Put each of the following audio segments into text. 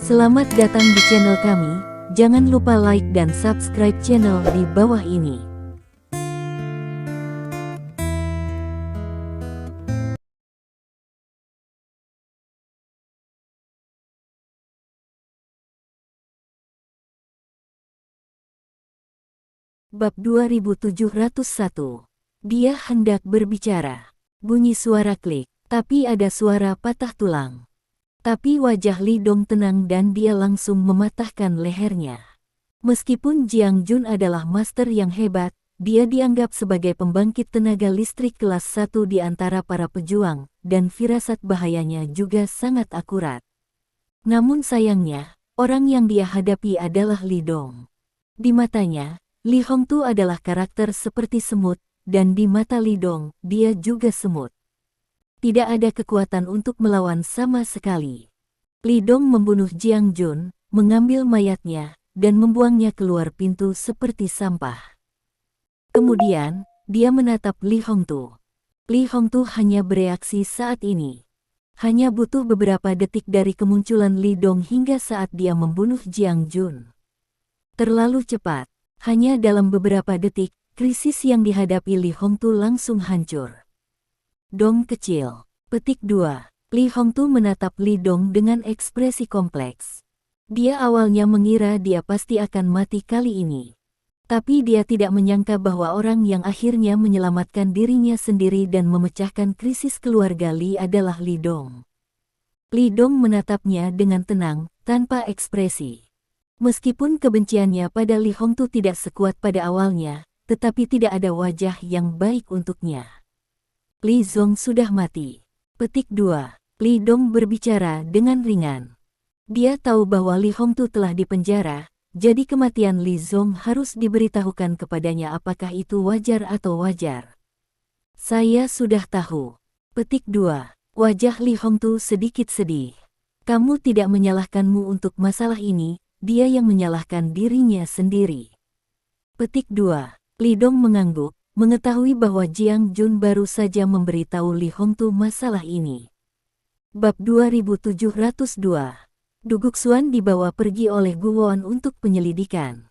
Selamat datang di channel kami, jangan lupa like dan subscribe channel di bawah ini. Bab 2701. Dia hendak berbicara. Bunyi suara klik, tapi ada suara patah tulang. Tapi wajah Li Dong tenang dan dia langsung mematahkan lehernya. Meskipun Jiang Jun adalah master yang hebat, dia dianggap sebagai pembangkit tenaga listrik kelas 1 di antara para pejuang, dan firasat bahayanya juga sangat akurat. Namun sayangnya, orang yang dia hadapi adalah Li Dong. Di matanya, Li Hongtu adalah karakter seperti semut, dan di mata Li Dong, dia juga semut. Tidak ada kekuatan untuk melawan sama sekali. Li Dong membunuh Jiang Jun, mengambil mayatnya, dan membuangnya keluar pintu seperti sampah. Kemudian, dia menatap Li Hongtu. Li Hongtu hanya bereaksi saat ini. Hanya butuh beberapa detik dari kemunculan Li Dong hingga saat dia membunuh Jiang Jun. Terlalu cepat. Hanya dalam beberapa detik, krisis yang dihadapi Li Hongtu langsung hancur. Dong kecil. Petik 2. Li Hongtu menatap Li Dong dengan ekspresi kompleks. Dia awalnya mengira dia pasti akan mati kali ini. Tapi dia tidak menyangka bahwa orang yang akhirnya menyelamatkan dirinya sendiri dan memecahkan krisis keluarga Li adalah Li Dong. Li Dong menatapnya dengan tenang, tanpa ekspresi. Meskipun kebenciannya pada Li Hongtu tidak sekuat pada awalnya, tetapi tidak ada wajah yang baik untuknya. Li Zong sudah mati. Petik 2. Li Dong berbicara dengan ringan. Dia tahu bahwa Li Hongtu telah dipenjara, jadi kematian Li Zong harus diberitahukan kepadanya apakah itu wajar atau wajar. Saya sudah tahu. Petik 2. Wajah Li Hongtu sedikit sedih. Kamu tidak menyalahkanmu untuk masalah ini, dia yang menyalahkan dirinya sendiri. Petik 2. Li Dong mengangguk, mengetahui bahwa Jiang Jun baru saja memberitahu Li Hongtu masalah ini. Bab 2702. Duguk Xuan dibawa pergi oleh Guwon untuk penyelidikan.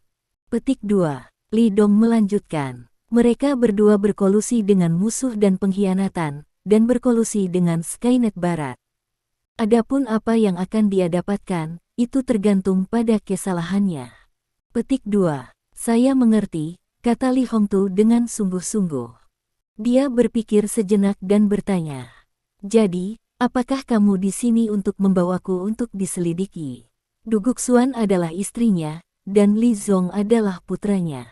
Petik 2. Li Dong melanjutkan. Mereka berdua berkolusi dengan musuh dan pengkhianatan, dan berkolusi dengan Skynet Barat. Adapun apa yang akan dia dapatkan, itu tergantung pada kesalahannya. Petik 2. Saya mengerti, kata Li Hongtu dengan sungguh-sungguh. Dia berpikir sejenak dan bertanya. Jadi, apakah kamu di sini untuk membawaku untuk diselidiki? Duguk Xuan adalah istrinya, dan Li Zong adalah putranya.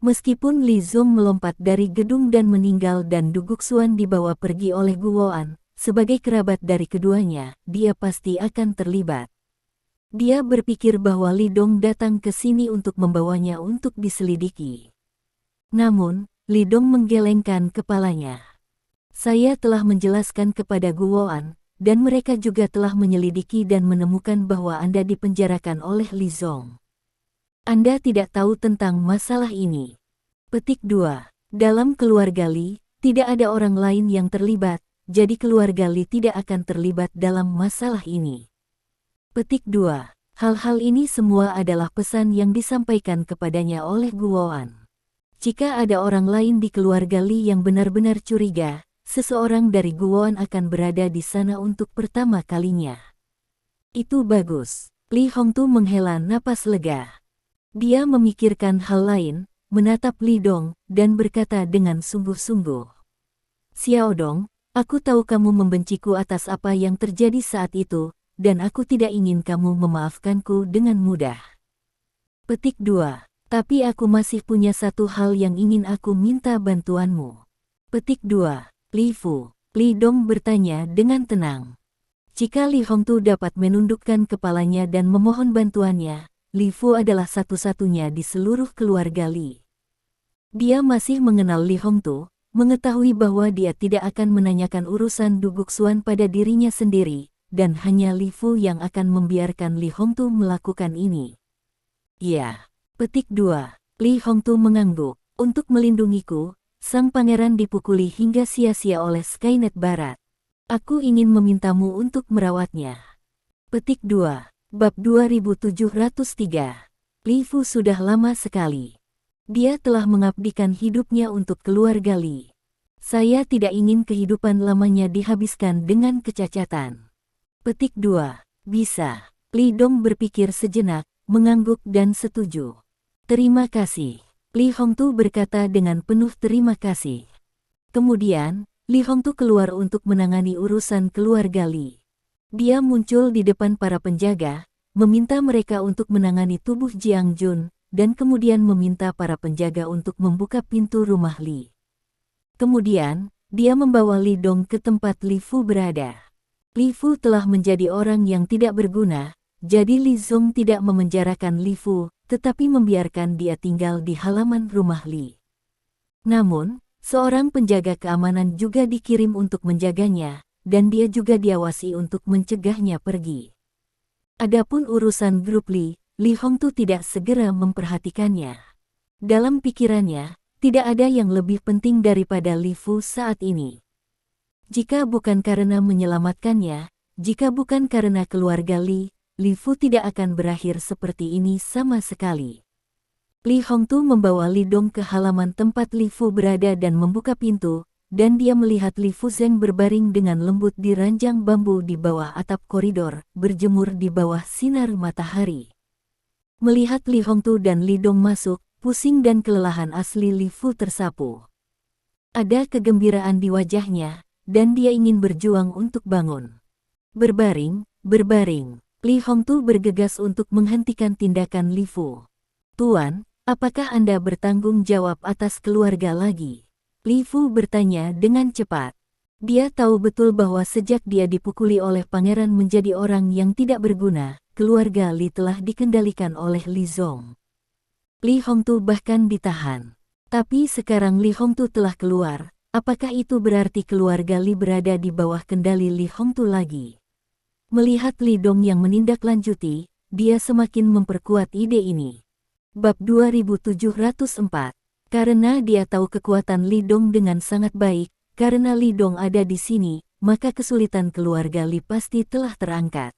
Meskipun Li Zong melompat dari gedung dan meninggal dan Duguk Xuan dibawa pergi oleh Guoan, sebagai kerabat dari keduanya, dia pasti akan terlibat. Dia berpikir bahwa Li Dong datang ke sini untuk membawanya untuk diselidiki. Namun, Li Dong menggelengkan kepalanya. Saya telah menjelaskan kepada Guoan, dan mereka juga telah menyelidiki dan menemukan bahwa Anda dipenjarakan oleh Li Zong. Anda tidak tahu tentang masalah ini. Petik 2. Dalam keluarga Li, tidak ada orang lain yang terlibat, jadi keluarga Li tidak akan terlibat dalam masalah ini. Petik 2. Hal-hal ini semua adalah pesan yang disampaikan kepadanya oleh Guoan. Jika ada orang lain di keluarga Li yang benar-benar curiga, seseorang dari Guoan akan berada di sana untuk pertama kalinya. Itu bagus. Li Hongtu menghela napas lega. Dia memikirkan hal lain, menatap Li Dong, dan berkata dengan sungguh-sungguh. Xiao Dong, aku tahu kamu membenciku atas apa yang terjadi saat itu, dan aku tidak ingin kamu memaafkanku dengan mudah. Petik 2. Tapi aku masih punya satu hal yang ingin aku minta bantuanmu. Petik 2. Li Fu. Li Dong bertanya dengan tenang. Jika Li Hongtu dapat menundukkan kepalanya dan memohon bantuannya, Li Fu adalah satu-satunya di seluruh keluarga Li. Dia masih mengenal Li Hongtu, mengetahui bahwa dia tidak akan menanyakan urusan Duguk Xuan pada dirinya sendiri, dan hanya Li Fu yang akan membiarkan Li Hongtu melakukan ini. Ya. Petik 2. Li Hongtu mengangguk. Untuk melindungiku, sang pangeran dipukuli hingga sia-sia oleh Skynet Barat. Aku ingin memintamu untuk merawatnya. Petik 2. Bab 2703. Li Fu sudah lama sekali. Dia telah mengabdikan hidupnya untuk keluarga Li. Saya tidak ingin kehidupan lamanya dihabiskan dengan kecacatan. Petik 2. Bisa. Li Dong berpikir sejenak, mengangguk dan setuju. Terima kasih. Li Hongtu berkata dengan penuh terima kasih. Kemudian, Li Hongtu keluar untuk menangani urusan keluarga Li. Dia muncul di depan para penjaga, meminta mereka untuk menangani tubuh Jiang Jun, dan kemudian meminta para penjaga untuk membuka pintu rumah Li. Kemudian, dia membawa Li Dong ke tempat Li Fu berada. Li Fu telah menjadi orang yang tidak berguna, jadi Li Zong tidak memenjarakan Li Fu, tetapi membiarkan dia tinggal di halaman rumah Li. Namun, seorang penjaga keamanan juga dikirim untuk menjaganya, dan dia juga diawasi untuk mencegahnya pergi. Adapun urusan grup Li Hongtu tidak segera memperhatikannya. Dalam pikirannya, tidak ada yang lebih penting daripada Li Fu saat ini. Jika bukan karena menyelamatkannya, jika bukan karena keluarga Li Fu tidak akan berakhir seperti ini sama sekali. Li Hongtu membawa Li Dong ke halaman tempat Li Fu berada dan membuka pintu, dan dia melihat Li Fu Zeng berbaring dengan lembut di ranjang bambu di bawah atap koridor, berjemur di bawah sinar matahari. Melihat Li Hongtu dan Li Dong masuk, pusing dan kelelahan asli Li Fu tersapu. Ada kegembiraan di wajahnya, dan dia ingin berjuang untuk bangun. Berbaring. Li Hongtu bergegas untuk menghentikan tindakan Li Fu. Tuan, apakah Anda bertanggung jawab atas keluarga lagi? Li Fu bertanya dengan cepat. Dia tahu betul bahwa sejak dia dipukuli oleh pangeran menjadi orang yang tidak berguna, keluarga Li telah dikendalikan oleh Li Zong. Li Hongtu bahkan ditahan. Tapi sekarang Li Hongtu telah keluar, apakah itu berarti keluarga Li berada di bawah kendali Li Hongtu lagi? Melihat Li Dong yang menindaklanjuti, dia semakin memperkuat ide ini. Bab 2704. Karena dia tahu kekuatan Li Dong dengan sangat baik, karena Li Dong ada di sini, maka kesulitan keluarga Li pasti telah terangkat.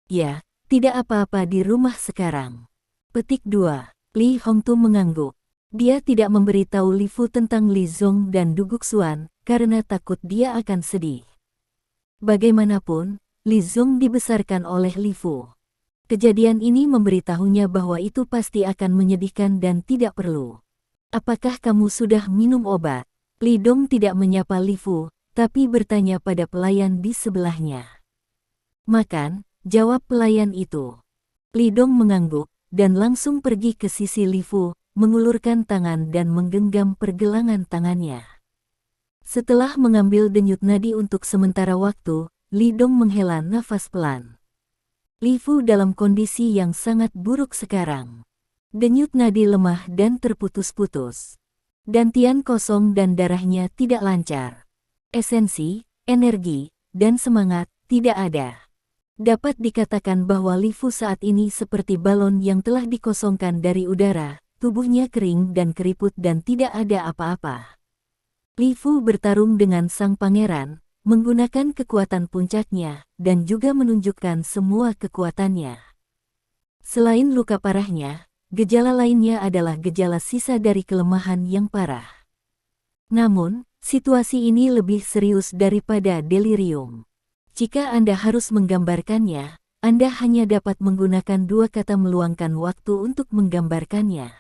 Ya, tidak apa-apa di rumah sekarang. Petik 2. Li Hongtu mengangguk. Dia tidak memberitahu Li Fu tentang Li Zong dan Du Guxuan, karena takut dia akan sedih. Bagaimanapun, Li Zong dibesarkan oleh Li Fu. Kejadian ini memberitahunya bahwa itu pasti akan menyedihkan dan tidak perlu. Apakah kamu sudah minum obat? Li Dong tidak menyapa Li Fu, tapi bertanya pada pelayan di sebelahnya. Makan, jawab pelayan itu. Li Dong mengangguk, dan langsung pergi ke sisi Li Fu, mengulurkan tangan dan menggenggam pergelangan tangannya. Setelah mengambil denyut nadi untuk sementara waktu, Li Dong menghela nafas pelan. Li Fu dalam kondisi yang sangat buruk sekarang. Denyut nadi lemah dan terputus-putus. Dantian kosong dan darahnya tidak lancar. Esensi, energi, dan semangat tidak ada. Dapat dikatakan bahwa Li Fu saat ini seperti balon yang telah dikosongkan dari udara, tubuhnya kering dan keriput dan tidak ada apa-apa. Li Fu bertarung dengan sang pangeran, menggunakan kekuatan puncaknya, dan juga menunjukkan semua kekuatannya. Selain luka parahnya, gejala lainnya adalah gejala sisa dari kelemahan yang parah. Namun, situasi ini lebih serius daripada delirium. Jika Anda harus menggambarkannya, Anda hanya dapat menggunakan dua kata meluangkan waktu untuk menggambarkannya.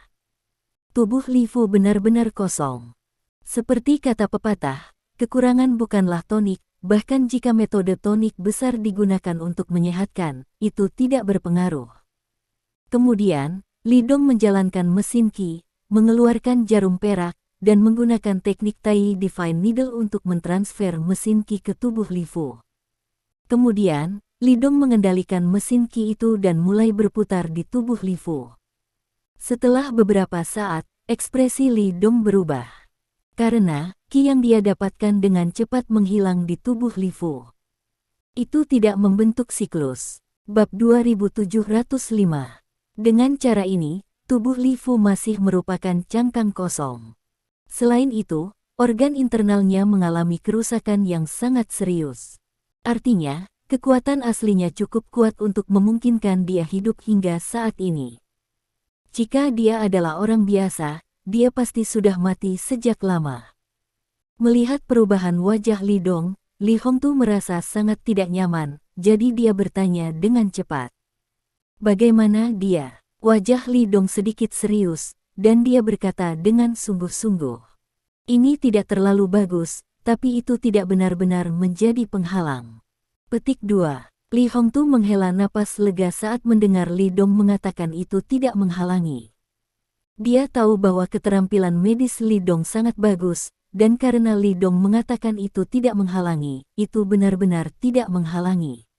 Tubuh Li Fu benar-benar kosong. Seperti kata pepatah, kekurangan bukanlah tonik, bahkan jika metode tonik besar digunakan untuk menyehatkan, itu tidak berpengaruh. Kemudian, Li Dong menjalankan mesin Qi, mengeluarkan jarum perak, dan menggunakan teknik Tai Divine Needle untuk mentransfer mesin Qi ke tubuh Li Fu. Kemudian, Li Dong mengendalikan mesin Qi itu dan mulai berputar di tubuh Li Fu. Setelah beberapa saat, ekspresi Li Dong berubah. Karena, Qi yang dia dapatkan dengan cepat menghilang di tubuh Li Fu. Itu tidak membentuk siklus. Bab 2705. Dengan cara ini, tubuh Li Fu masih merupakan cangkang kosong. Selain itu, organ internalnya mengalami kerusakan yang sangat serius. Artinya, kekuatan aslinya cukup kuat untuk memungkinkan dia hidup hingga saat ini. Jika dia adalah orang biasa, dia pasti sudah mati sejak lama. Melihat perubahan wajah Li Dong, Li Hongtu merasa sangat tidak nyaman, jadi dia bertanya dengan cepat. Bagaimana dia? Wajah Li Dong sedikit serius, dan dia berkata dengan sungguh-sungguh. Ini tidak terlalu bagus, tapi itu tidak benar-benar menjadi penghalang. Petik 2. Li Hongtu menghela napas lega saat mendengar Li Dong mengatakan itu tidak menghalangi. Dia tahu bahwa keterampilan medis Li Dong sangat bagus, dan karena Li Dong mengatakan itu tidak menghalangi, itu benar-benar tidak menghalangi.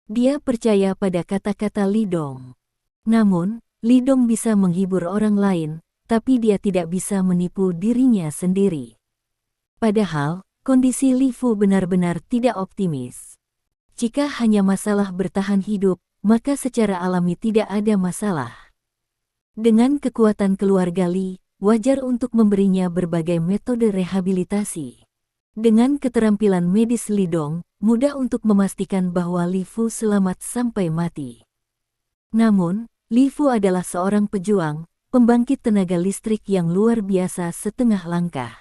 Dia percaya pada kata-kata Li Dong. Namun, Li Dong bisa menghibur orang lain, tapi dia tidak bisa menipu dirinya sendiri. Padahal, kondisi Li Fu benar-benar tidak optimis. Jika hanya masalah bertahan hidup, maka secara alami tidak ada masalah. Dengan kekuatan keluarga Li, wajar untuk memberinya berbagai metode rehabilitasi. Dengan keterampilan medis Li Dong, mudah untuk memastikan bahwa Li Fu selamat sampai mati. Namun, Li Fu adalah seorang pejuang, pembangkit tenaga listrik yang luar biasa setengah langkah.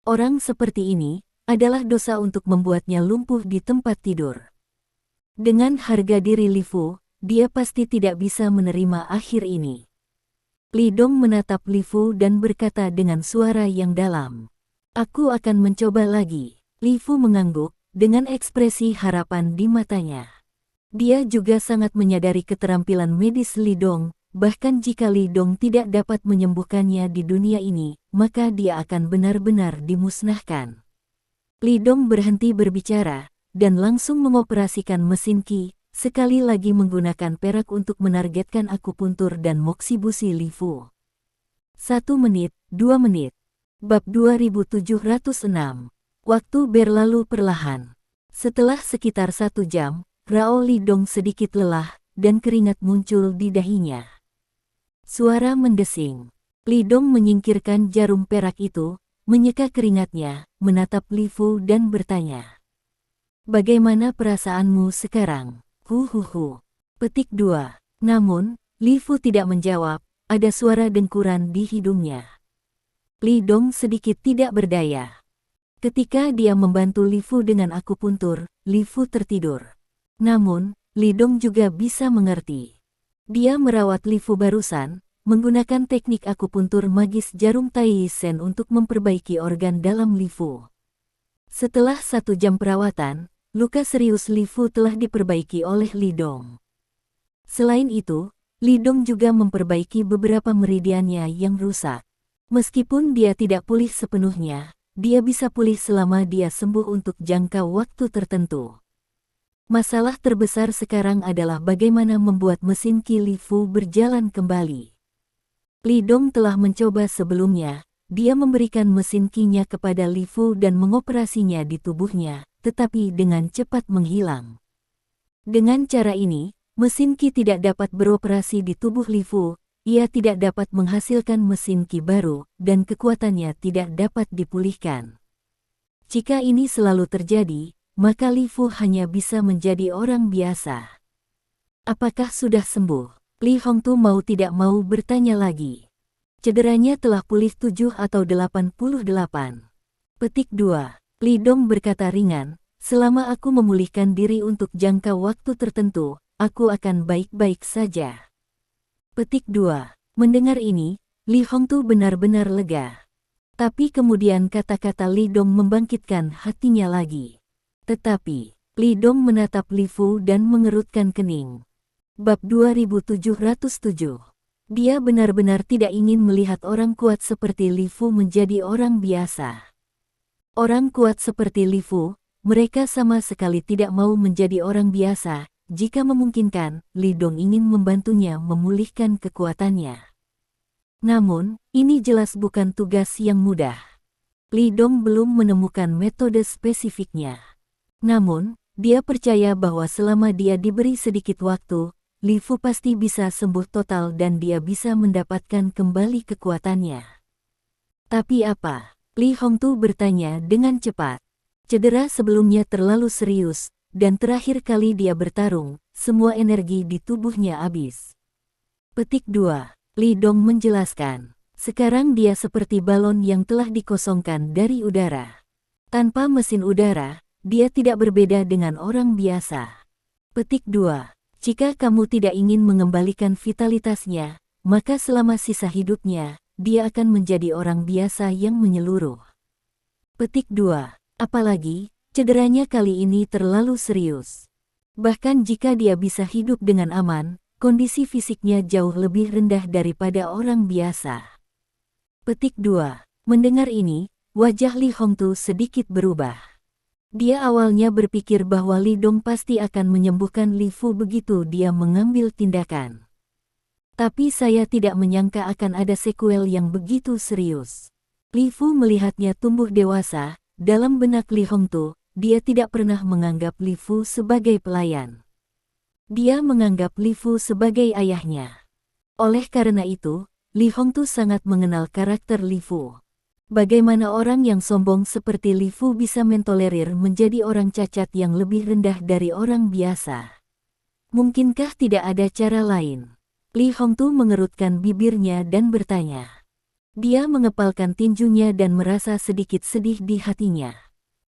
Orang seperti ini adalah dosa untuk membuatnya lumpuh di tempat tidur. Dengan harga diri Li Fu, dia pasti tidak bisa menerima akhir ini. Li Dong menatap Li Fu dan berkata dengan suara yang dalam. Aku akan mencoba lagi. Li Fu mengangguk, dengan ekspresi harapan di matanya. Dia juga sangat menyadari keterampilan medis Li Dong, bahkan jika Li Dong tidak dapat menyembuhkannya di dunia ini, maka dia akan benar-benar dimusnahkan. Li Dong berhenti berbicara, dan langsung mengoperasikan mesin Qi, sekali lagi menggunakan perak untuk menargetkan akupuntur dan moksibusi Li Fu. 1 menit, 2 menit. Bab 2706. Waktu berlalu perlahan. Setelah sekitar 1 jam, Rao Li Dong sedikit lelah, dan keringat muncul di dahinya. Suara mendesing. Li Dong menyingkirkan jarum perak itu, menyeka keringatnya, menatap Li Fu dan bertanya. Bagaimana perasaanmu sekarang? Huhuhu. Petik 2. Namun, Li Fu tidak menjawab, ada suara dengkuran di hidungnya. Li Dong sedikit tidak berdaya. Ketika dia membantu Li Fu dengan akupuntur, Li Fu tertidur. Namun, Li Dong juga bisa mengerti. Dia merawat Li Fu barusan, menggunakan teknik akupuntur magis jarum Tai Sen untuk memperbaiki organ dalam Li Fu. Setelah 1 jam perawatan, luka serius Li Fu telah diperbaiki oleh Li Dong. Selain itu, Li Dong juga memperbaiki beberapa meridiannya yang rusak. Meskipun dia tidak pulih sepenuhnya, dia bisa pulih selama dia sembuh untuk jangka waktu tertentu. Masalah terbesar sekarang adalah bagaimana membuat mesin Qi Li Fu berjalan kembali. Li Dong telah mencoba sebelumnya, dia memberikan mesin Qi-nya kepada Li Fu dan mengoperasinya di tubuhnya, tetapi dengan cepat menghilang. Dengan cara ini, mesin Qi tidak dapat beroperasi di tubuh Li Fu, ia tidak dapat menghasilkan mesin Qi baru, dan kekuatannya tidak dapat dipulihkan. Jika ini selalu terjadi, maka Li Fu hanya bisa menjadi orang biasa. Apakah sudah sembuh? Li Hongtu mau tidak mau bertanya lagi. Cederanya telah pulih 7 atau 88. Petik 2. Li Dong berkata ringan, selama aku memulihkan diri untuk jangka waktu tertentu, aku akan baik-baik saja. Petik 2. Mendengar ini, Li Hongtu benar-benar lega. Tapi kemudian kata-kata Li Dong membangkitkan hatinya lagi. Tetapi, Li Dong menatap Li Fu dan mengerutkan kening. Bab 2707. Dia benar-benar tidak ingin melihat orang kuat seperti Li Fu menjadi orang biasa. Orang kuat seperti Li Fu, mereka sama sekali tidak mau menjadi orang biasa. Jika memungkinkan, Li Dong ingin membantunya memulihkan kekuatannya. Namun, ini jelas bukan tugas yang mudah. Li Dong belum menemukan metode spesifiknya. Namun, dia percaya bahwa selama dia diberi sedikit waktu, Li Fu pasti bisa sembuh total dan dia bisa mendapatkan kembali kekuatannya. Tapi apa? Li Hongtu bertanya dengan cepat. Cedera sebelumnya terlalu serius, dan terakhir kali dia bertarung, semua energi di tubuhnya habis. Petik 2. Li Dong menjelaskan. Sekarang dia seperti balon yang telah dikosongkan dari udara. Tanpa mesin udara, dia tidak berbeda dengan orang biasa. Petik 2. Jika kamu tidak ingin mengembalikan vitalitasnya, maka selama sisa hidupnya, dia akan menjadi orang biasa yang menyeluruh. Petik 2. Apalagi, cederanya kali ini terlalu serius. Bahkan jika dia bisa hidup dengan aman, kondisi fisiknya jauh lebih rendah daripada orang biasa. Petik 2. Mendengar ini, wajah Li Hongtu sedikit berubah. Dia awalnya berpikir bahwa Li Dong pasti akan menyembuhkan Li Fu begitu dia mengambil tindakan. Tapi saya tidak menyangka akan ada sekuel yang begitu serius. Li Fu melihatnya tumbuh dewasa, dalam benak Li Hongtu, dia tidak pernah menganggap Li Fu sebagai pelayan. Dia menganggap Li Fu sebagai ayahnya. Oleh karena itu, Li Hongtu sangat mengenal karakter Li Fu. Bagaimana orang yang sombong seperti Li Fu bisa mentolerir menjadi orang cacat yang lebih rendah dari orang biasa? Mungkinkah tidak ada cara lain? Li Hongtu mengerutkan bibirnya dan bertanya. Dia mengepalkan tinjunya dan merasa sedikit sedih di hatinya.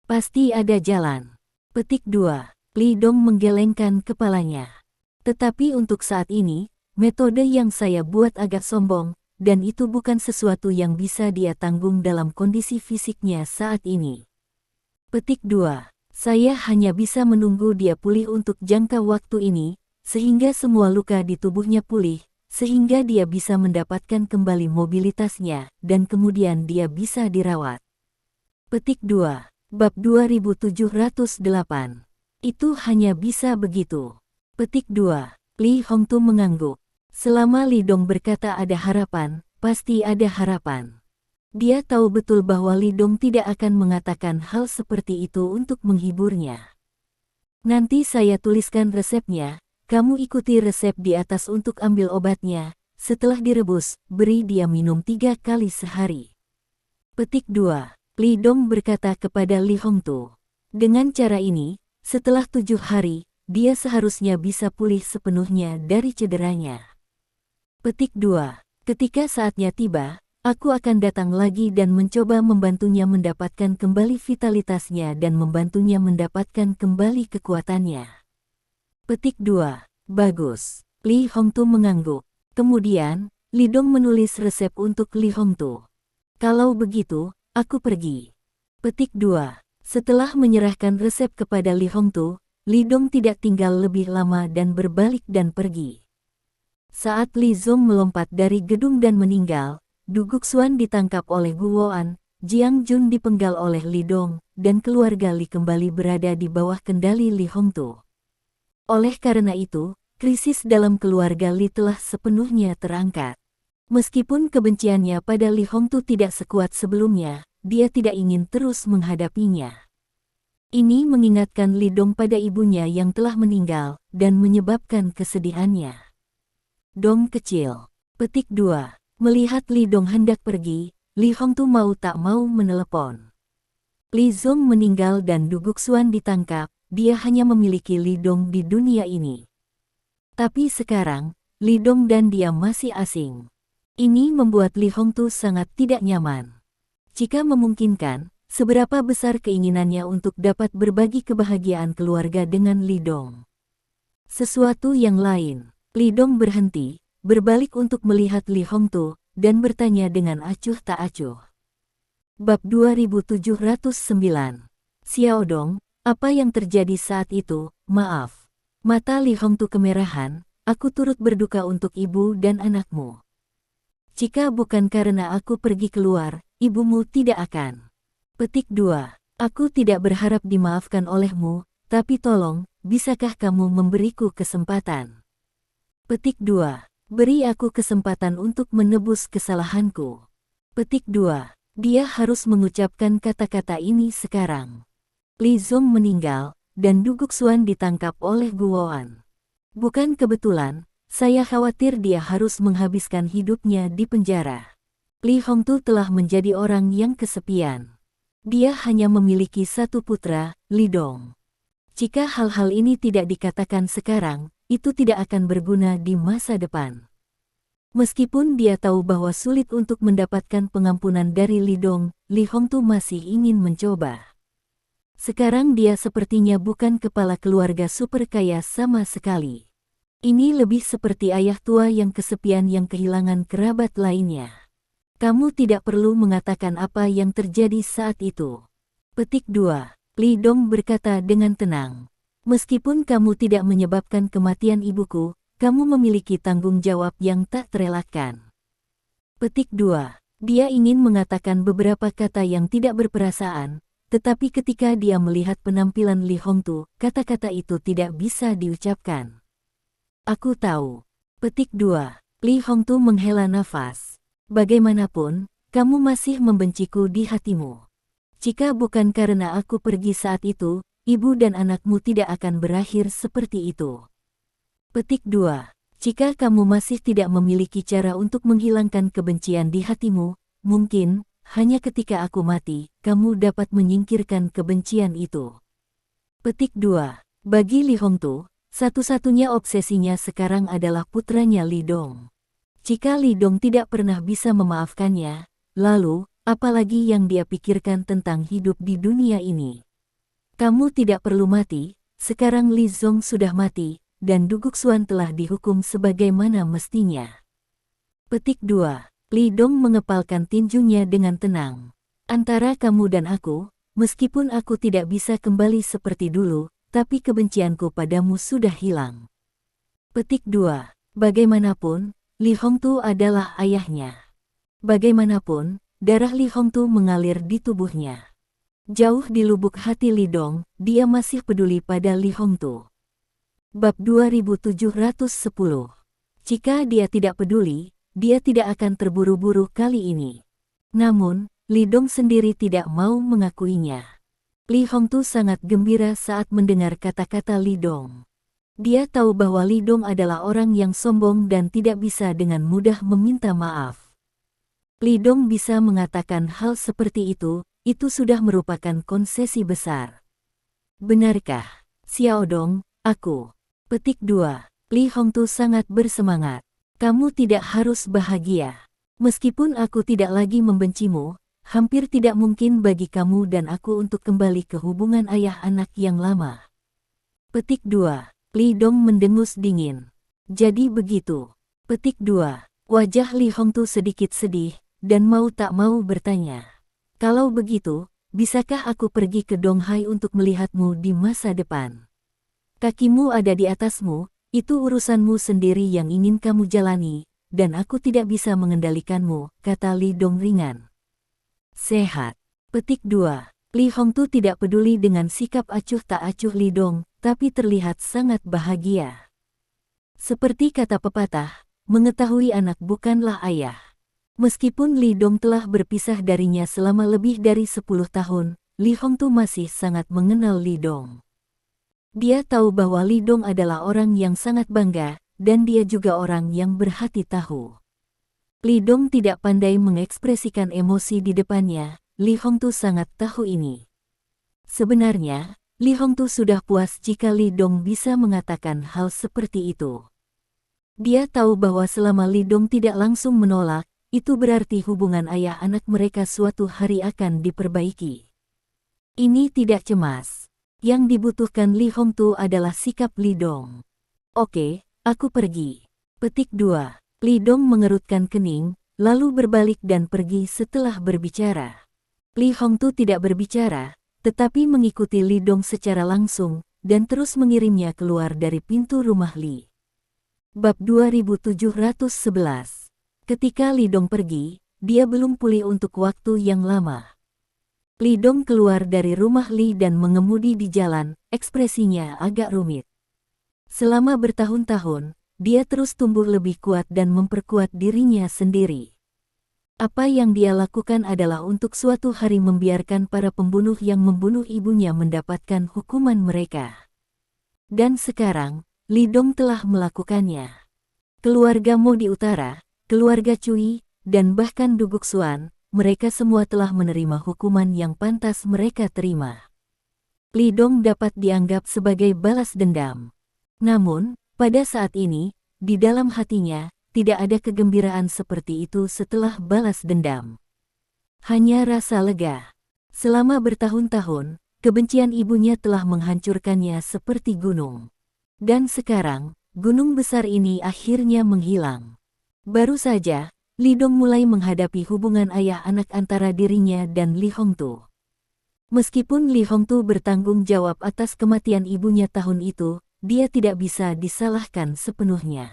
Pasti ada jalan. Petik 2. Li Dong menggelengkan kepalanya. Tetapi untuk saat ini, metode yang saya buat agak sombong, dan itu bukan sesuatu yang bisa dia tanggung dalam kondisi fisiknya saat ini. Petik 2. Saya hanya bisa menunggu dia pulih untuk jangka waktu ini, sehingga semua luka di tubuhnya pulih, sehingga dia bisa mendapatkan kembali mobilitasnya, dan kemudian dia bisa dirawat. Petik 2. Bab 2708. Itu hanya bisa begitu. Petik 2. Li Hongtu mengangguk. Selama Li Dong berkata ada harapan, pasti ada harapan. Dia tahu betul bahwa Li Dong tidak akan mengatakan hal seperti itu untuk menghiburnya. Nanti saya tuliskan resepnya, kamu ikuti resep di atas untuk ambil obatnya, setelah direbus, beri dia minum 3 kali sehari. Petik 2. Li Dong berkata kepada Li Hongtu. Dengan cara ini, setelah 7 hari, dia seharusnya bisa pulih sepenuhnya dari cederanya. Petik 2. Ketika saatnya tiba, aku akan datang lagi dan mencoba membantunya mendapatkan kembali vitalitasnya dan membantunya mendapatkan kembali kekuatannya. Petik 2. Bagus. Li Hongtu mengangguk. Kemudian, Li Dong menulis resep untuk Li Hongtu. Kalau begitu, aku pergi. Petik 2. Setelah menyerahkan resep kepada Li Hongtu, Li Dong tidak tinggal lebih lama dan berbalik dan pergi. Saat Li Zong melompat dari gedung dan meninggal, Du Guxuan ditangkap oleh Gu Wuan, Jiang Jun dipenggal oleh Li Dong, dan keluarga Li kembali berada di bawah kendali Li Hongtu. Oleh karena itu, krisis dalam keluarga Li telah sepenuhnya terangkat. Meskipun kebenciannya pada Li Hongtu tidak sekuat sebelumnya, dia tidak ingin terus menghadapinya. Ini mengingatkan Li Dong pada ibunya yang telah meninggal, dan menyebabkan kesedihannya. Dong kecil. Petik 2. Melihat Li Dong hendak pergi, Li Hongtu mau tak mau menelepon. Li Zong meninggal dan Du Guxuan ditangkap, dia hanya memiliki Li Dong di dunia ini. Tapi sekarang, Li Dong dan dia masih asing. Ini membuat Li Hongtu sangat tidak nyaman. Jika memungkinkan, seberapa besar keinginannya untuk dapat berbagi kebahagiaan keluarga dengan Li Dong. Sesuatu yang lain. Li Dong berhenti, berbalik untuk melihat Li Hongtu, dan bertanya dengan acuh tak acuh. Bab 2709. Xiao Dong, apa yang terjadi saat itu? Maaf. Mata Li Hongtu kemerahan, aku turut berduka untuk ibu dan anakmu. Jika bukan karena aku pergi keluar, ibumu tidak akan. Petik 2. Aku tidak berharap dimaafkan olehmu, tapi tolong, bisakah kamu memberiku kesempatan? Petik 2. Beri aku kesempatan untuk menebus kesalahanku. Petik 2. Dia harus mengucapkan kata-kata ini sekarang. Li Zong meninggal, dan Du Guxuan ditangkap oleh Gu Wuan. Bukan kebetulan, saya khawatir dia harus menghabiskan hidupnya di penjara. Li Hongtu telah menjadi orang yang kesepian. Dia hanya memiliki satu putra, Li Dong. Jika hal-hal ini tidak dikatakan sekarang, itu tidak akan berguna di masa depan. Meskipun dia tahu bahwa sulit untuk mendapatkan pengampunan dari Li Dong, Li Hongtu masih ingin mencoba. Sekarang dia sepertinya bukan kepala keluarga super kaya sama sekali. Ini lebih seperti ayah tua yang kesepian yang kehilangan kerabat lainnya. Kamu tidak perlu mengatakan apa yang terjadi saat itu. Petik 2. Li Dong berkata dengan tenang. Meskipun kamu tidak menyebabkan kematian ibuku, kamu memiliki tanggung jawab yang tak terelakkan. Petik 2. Dia ingin mengatakan beberapa kata yang tidak berperasaan, tetapi ketika dia melihat penampilan Li Hongtu, kata-kata itu tidak bisa diucapkan. Aku tahu. Petik 2. Li Hongtu menghela nafas. Bagaimanapun, kamu masih membenciku di hatimu. Jika bukan karena aku pergi saat itu, ibu dan anakmu tidak akan berakhir seperti itu. Petik 2. Jika kamu masih tidak memiliki cara untuk menghilangkan kebencian di hatimu, mungkin, hanya ketika aku mati, kamu dapat menyingkirkan kebencian itu. Petik 2. Bagi Li Hongtu, satu-satunya obsesinya sekarang adalah putranya Li Dong. Jika Li Dong tidak pernah bisa memaafkannya, lalu, apalagi yang dia pikirkan tentang hidup di dunia ini? Kamu tidak perlu mati, sekarang Li Zong sudah mati, dan Du Guxuan telah dihukum sebagaimana mestinya. Petik 2. Li Dong mengepalkan tinjunya dengan tenang. Antara kamu dan aku, meskipun aku tidak bisa kembali seperti dulu, tapi kebencianku padamu sudah hilang. Petik 2. Bagaimanapun, Li Hongtu adalah ayahnya. Bagaimanapun, darah Li Hongtu mengalir di tubuhnya. Jauh di lubuk hati Li Dong, dia masih peduli pada Li Hongtu. Bab 2710. Jika dia tidak peduli, dia tidak akan terburu-buru kali ini. Namun, Li Dong sendiri tidak mau mengakuinya. Li Hongtu sangat gembira saat mendengar kata-kata Li Dong. Dia tahu bahwa Li Dong adalah orang yang sombong dan tidak bisa dengan mudah meminta maaf. Li Dong bisa mengatakan hal seperti itu sudah merupakan konsesi besar. Benarkah, Xiao Dong, aku? Petik 2. Li Hongtu sangat bersemangat. Kamu tidak harus bahagia. Meskipun aku tidak lagi membencimu, hampir tidak mungkin bagi kamu dan aku untuk kembali ke hubungan ayah anak yang lama. Petik 2. Li Dong mendengus dingin. Jadi begitu. Petik 2. Wajah Li Hongtu sedikit sedih, dan mau tak mau bertanya. Kalau begitu, bisakah aku pergi ke Donghai untuk melihatmu di masa depan? Kakimu ada di atasmu, itu urusanmu sendiri yang ingin kamu jalani, dan aku tidak bisa mengendalikanmu, kata Li Dong ringan. Sehat. Petik 2. Li Hongtu tidak peduli dengan sikap acuh tak acuh Li Dong, tapi terlihat sangat bahagia. Seperti kata pepatah, mengetahui anak bukanlah ayah. Meskipun Li Dong telah berpisah darinya selama lebih dari 10 tahun, Li Hongtu masih sangat mengenal Li Dong. Dia tahu bahwa Li Dong adalah orang yang sangat bangga, dan dia juga orang yang berhati tahu. Li Dong tidak pandai mengekspresikan emosi di depannya, Li Hongtu sangat tahu ini. Sebenarnya, Li Hongtu sudah puas jika Li Dong bisa mengatakan hal seperti itu. Dia tahu bahwa selama Li Dong tidak langsung menolak, itu berarti hubungan ayah anak mereka suatu hari akan diperbaiki. Ini tidak cemas. Yang dibutuhkan Li Hongtu adalah sikap Li Dong. Oke, aku pergi. Petik 2. Li Dong mengerutkan kening, lalu berbalik dan pergi setelah berbicara. Li Hongtu tidak berbicara, tetapi mengikuti Li Dong secara langsung, dan terus mengirimnya keluar dari pintu rumah Li. Bab 2711. Ketika Li Dong pergi, dia belum pulih untuk waktu yang lama. Li Dong keluar dari rumah Li dan mengemudi di jalan, ekspresinya agak rumit. Selama bertahun-tahun, dia terus tumbuh lebih kuat dan memperkuat dirinya sendiri. Apa yang dia lakukan adalah untuk suatu hari membiarkan para pembunuh yang membunuh ibunya mendapatkan hukuman mereka. Dan sekarang, Li Dong telah melakukannya. Keluarga Mo di utara, keluarga Cui, dan bahkan Du Guxuan, mereka semua telah menerima hukuman yang pantas mereka terima. Li Dong dapat dianggap sebagai balas dendam. Namun, pada saat ini, di dalam hatinya, tidak ada kegembiraan seperti itu setelah balas dendam. Hanya rasa lega. Selama bertahun-tahun, kebencian ibunya telah menghancurkannya seperti gunung. Dan sekarang, gunung besar ini akhirnya menghilang. Baru saja, Li Dong mulai menghadapi hubungan ayah anak antara dirinya dan Li Hongtu. Meskipun Li Hongtu bertanggung jawab atas kematian ibunya tahun itu, dia tidak bisa disalahkan sepenuhnya.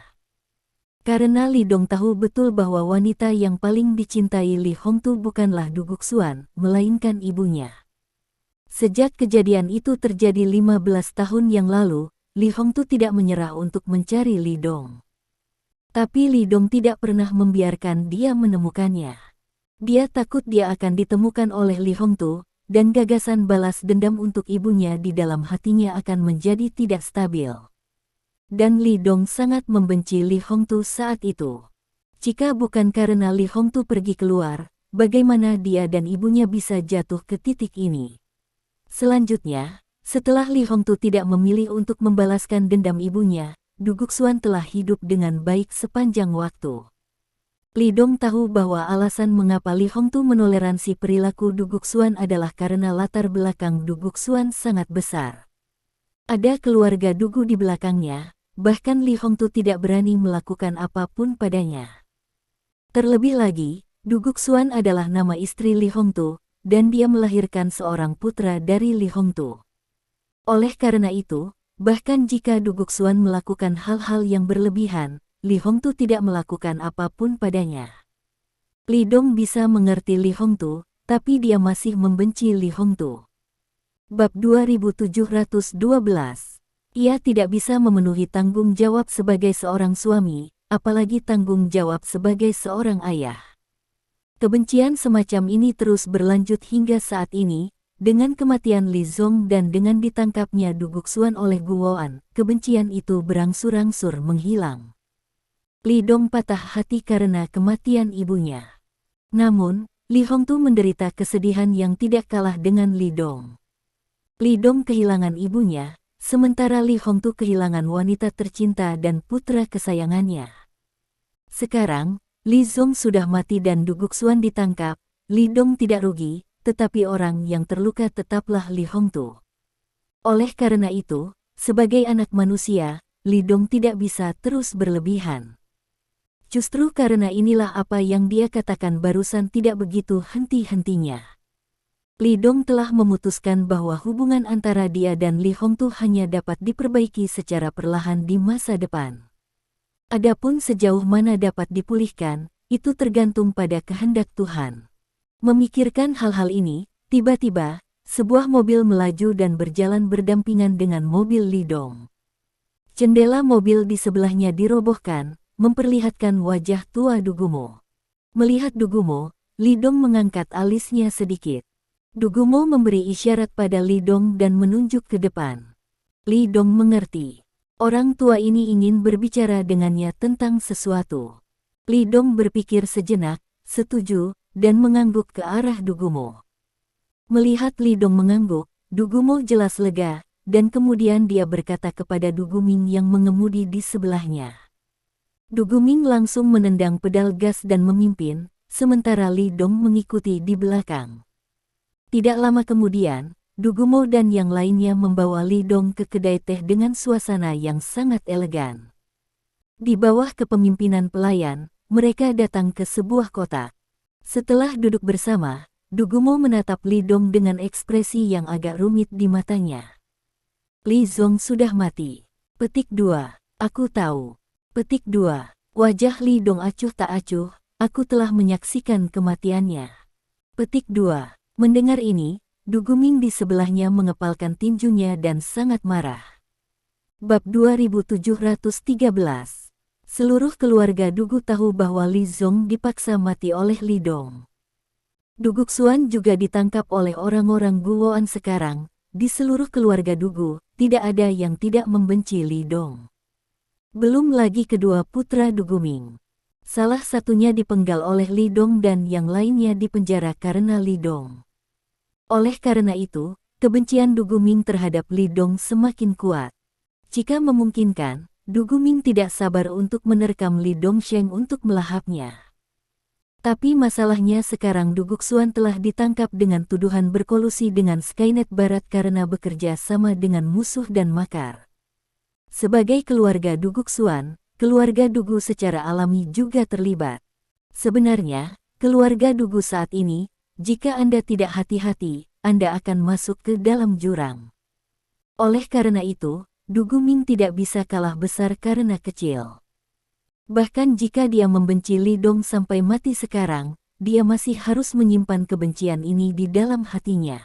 Karena Li Dong tahu betul bahwa wanita yang paling dicintai Li Hongtu bukanlah Du Guxuan, melainkan ibunya. Sejak kejadian itu terjadi 15 tahun yang lalu, Li Hongtu tidak menyerah untuk mencari Li Dong. Tapi Li Dong tidak pernah membiarkan dia menemukannya. Dia takut dia akan ditemukan oleh Li Hongtu, dan gagasan balas dendam untuk ibunya di dalam hatinya akan menjadi tidak stabil. Dan Li Dong sangat membenci Li Hongtu saat itu. Jika bukan karena Li Hongtu pergi keluar, bagaimana dia dan ibunya bisa jatuh ke titik ini? Selanjutnya, setelah Li Hongtu tidak memilih untuk membalaskan dendam ibunya, Du Guxuan telah hidup dengan baik sepanjang waktu. Li Dong tahu bahwa alasan mengapa Li Hongtu menoleransi perilaku Du Guxuan adalah karena latar belakang Du Guxuan sangat besar. Ada keluarga Dugu di belakangnya. Bahkan Li Hongtu tidak berani melakukan apapun padanya. Terlebih lagi, Du Guxuan adalah nama istri Li Hongtu, dan dia melahirkan seorang putra dari Li Hongtu. Oleh karena itu, bahkan jika Du Guxuan melakukan hal-hal yang berlebihan, Li Hongtu tidak melakukan apapun padanya. Li Dong bisa mengerti Li Hongtu, tapi dia masih membenci Li Hongtu. Bab 2712. Ia tidak bisa memenuhi tanggung jawab sebagai seorang suami, apalagi tanggung jawab sebagai seorang ayah. Kebencian semacam ini terus berlanjut hingga saat ini, dengan kematian Li Zong dan dengan ditangkapnya Du Guxuan oleh Guoan, kebencian itu berangsur-angsur menghilang. Li Dong patah hati karena kematian ibunya. Namun, Li Hongtu menderita kesedihan yang tidak kalah dengan Li Dong. Li Dong kehilangan ibunya, sementara Li Hongtu kehilangan wanita tercinta dan putra kesayangannya. Sekarang, Li Zong sudah mati dan Du Guxuan ditangkap. Li Dong tidak rugi, tetapi orang yang terluka tetaplah Li Hongtu. Oleh karena itu, sebagai anak manusia, Li Dong tidak bisa terus berlebihan. Justru karena inilah apa yang dia katakan barusan tidak begitu henti-hentinya. Li Dong telah memutuskan bahwa hubungan antara dia dan Li Hongtu hanya dapat diperbaiki secara perlahan di masa depan. Adapun sejauh mana dapat dipulihkan, itu tergantung pada kehendak Tuhan. Memikirkan hal-hal ini, tiba-tiba, sebuah mobil melaju dan berjalan berdampingan dengan mobil Li Dong. Jendela mobil di sebelahnya dirobohkan, memperlihatkan wajah tua Du Gumo. Melihat Du Gumo, Li Dong mengangkat alisnya sedikit. Du Gumo memberi isyarat pada Li Dong dan menunjuk ke depan. Li Dong mengerti. Orang tua ini ingin berbicara dengannya tentang sesuatu. Li Dong berpikir sejenak, setuju, dan mengangguk ke arah Du Gumo. Melihat Li Dong mengangguk, Du Gumo jelas lega, dan kemudian dia berkata kepada Du Guming yang mengemudi di sebelahnya. Du Guming langsung menendang pedal gas dan memimpin, sementara Li Dong mengikuti di belakang. Tidak lama kemudian, Du Gumo dan yang lainnya membawa Li Dong ke kedai teh dengan suasana yang sangat elegan. Di bawah kepemimpinan pelayan, mereka datang ke sebuah kotak. Setelah duduk bersama, Du Gumo menatap Li Dong dengan ekspresi yang agak rumit di matanya. Li Zong sudah mati. Petik 2. Aku tahu. Petik 2. Wajah Li Dong acuh tak acuh, aku telah menyaksikan kematiannya. Petik 2. Mendengar ini, Du Guming di sebelahnya mengepalkan tinjunya dan sangat marah. Bab 2713. Seluruh keluarga Dugu tahu bahwa Li Zong dipaksa mati oleh Li Dong. Du Guxuan juga ditangkap oleh orang-orang Guoan sekarang. Di seluruh keluarga Dugu, tidak ada yang tidak membenci Li Dong. Belum lagi kedua putra Du Guming. Salah satunya dipenggal oleh Li Dong dan yang lainnya dipenjara karena Li Dong. Oleh karena itu, kebencian Du Guming terhadap Li Dong semakin kuat. Jika memungkinkan, Du Guming tidak sabar untuk menerkam Li Dongsheng untuk melahapnya. Tapi masalahnya sekarang Du Guxuan telah ditangkap dengan tuduhan berkolusi dengan Skynet Barat karena bekerja sama dengan musuh dan makar. Sebagai keluarga Du Guxuan, keluarga Dugu secara alami juga terlibat. Sebenarnya, keluarga Dugu saat ini, jika Anda tidak hati-hati, Anda akan masuk ke dalam jurang. Oleh karena itu, Du Guming tidak bisa kalah besar karena kecil. Bahkan jika dia membenci Li Dong sampai mati sekarang, dia masih harus menyimpan kebencian ini di dalam hatinya.